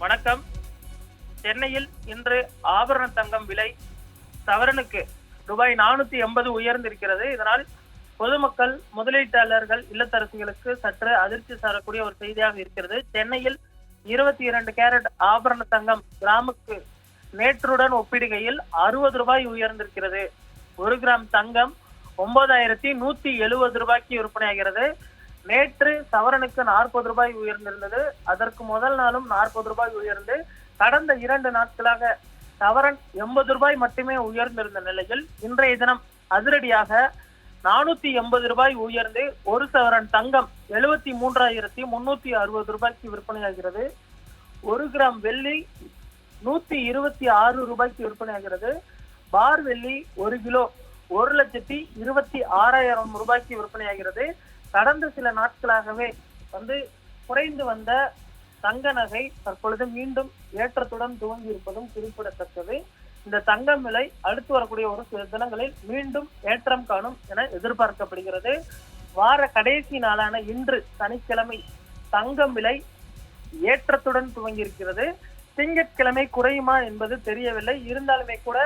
வணக்கம். சென்னையில் இன்று ஆபரண தங்கம் விலை சவரனுக்கு ரூபாய் 480 உயர்ந்திருக்கிறது. இதனால் பொதுமக்கள், முதலீட்டாளர்கள், இல்லத்தரசிகளுக்கு சற்று அதிர்ச்சி தரக்கூடிய ஒரு செய்தியாக இருக்கிறது. சென்னையில் 22 கேரட் ஆபரண தங்கம் கிராமுக்கு நேற்றுடன் ஒப்பிடுகையில் 60 ரூபாய் உயர்ந்திருக்கிறது. 1 கிராம் தங்கம் 9170 ரூபாய்க்கு விற்பனையாகிறது. நேற்று சவரனுக்கு 40 ரூபாய் உயர்ந்திருந்தது. அதற்கு முதல் நாளும் 40 ரூபாய் உயர்ந்து கடந்த 2 நாட்களாக சவரன் 80 ரூபாய் மட்டுமே உயர்ந்திருந்த நிலையில் இன்றைய தினம் அதிரடியாக 480 ரூபாய் உயர்ந்து ஒரு சவரன் தங்கம் 73,360 ரூபாய்க்கு விற்பனையாகிறது. 1 கிராம் வெள்ளி 126 ரூபாய்க்கு விற்பனையாகிறது. பார் வெள்ளி 1 கிலோ 1,26,000 ரூபாய்க்கு விற்பனையாகிறது. கடந்த சில நாட்களாகவே குறைந்து வந்த தங்க நகை தற்பொழுது மீண்டும் ஏற்றத்துடன் துவங்கி இருப்பதும் குறிப்பிடத்தக்கது. இந்த தங்கம் விலை அடுத்து வரக்கூடிய ஒரு சில தினங்களில் மீண்டும் ஏற்றம் காணும் என எதிர்பார்க்கப்படுகிறது. வார கடைசி நாளான இன்று சனிக்கிழமை தங்கம் விலை ஏற்றத்துடன் துவங்கி இருக்கிறது. திங்கட்கிழமை குறையுமா என்பது தெரியவில்லை. இருந்தாலுமே கூட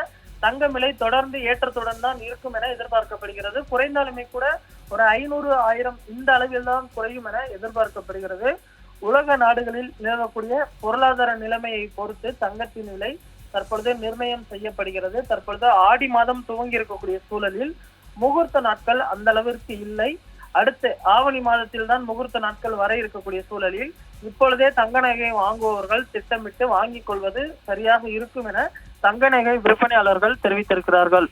தங்கம் விலை தொடர்ந்து ஏற்றத்துடன் தான் இருக்கும் என எதிர்பார்க்கப்படுகிறது. குறைந்தாலுமே கூட ஒரு 500, 1000 இந்த அளவில் தான் குறையும் என எதிர்பார்க்கப்படுகிறது. உலக நாடுகளில் நிலவக்கூடிய பொருளாதார நிலைமையை பொறுத்து தங்கத்தின் விலை தற்பொழுது நிர்ணயம் செய்யப்படுகிறது. தற்பொழுது ஆடி மாதம் துவங்கி இருக்கக்கூடிய சூழலில் முகூர்த்த நாட்கள் அந்த அளவிற்கு இல்லை. அடுத்து ஆவணி மாதத்தில் தான் முகூர்த்த நாட்கள் வர இருக்கக்கூடிய சூழலில் இப்பொழுதே தங்க நகை வாங்குபவர்கள் திட்டமிட்டு வாங்கிக் கொள்வது சரியாக இருக்கும் என தங்க நகை விற்பனையாளர்கள் தெரிவித்திருக்கிறார்கள்.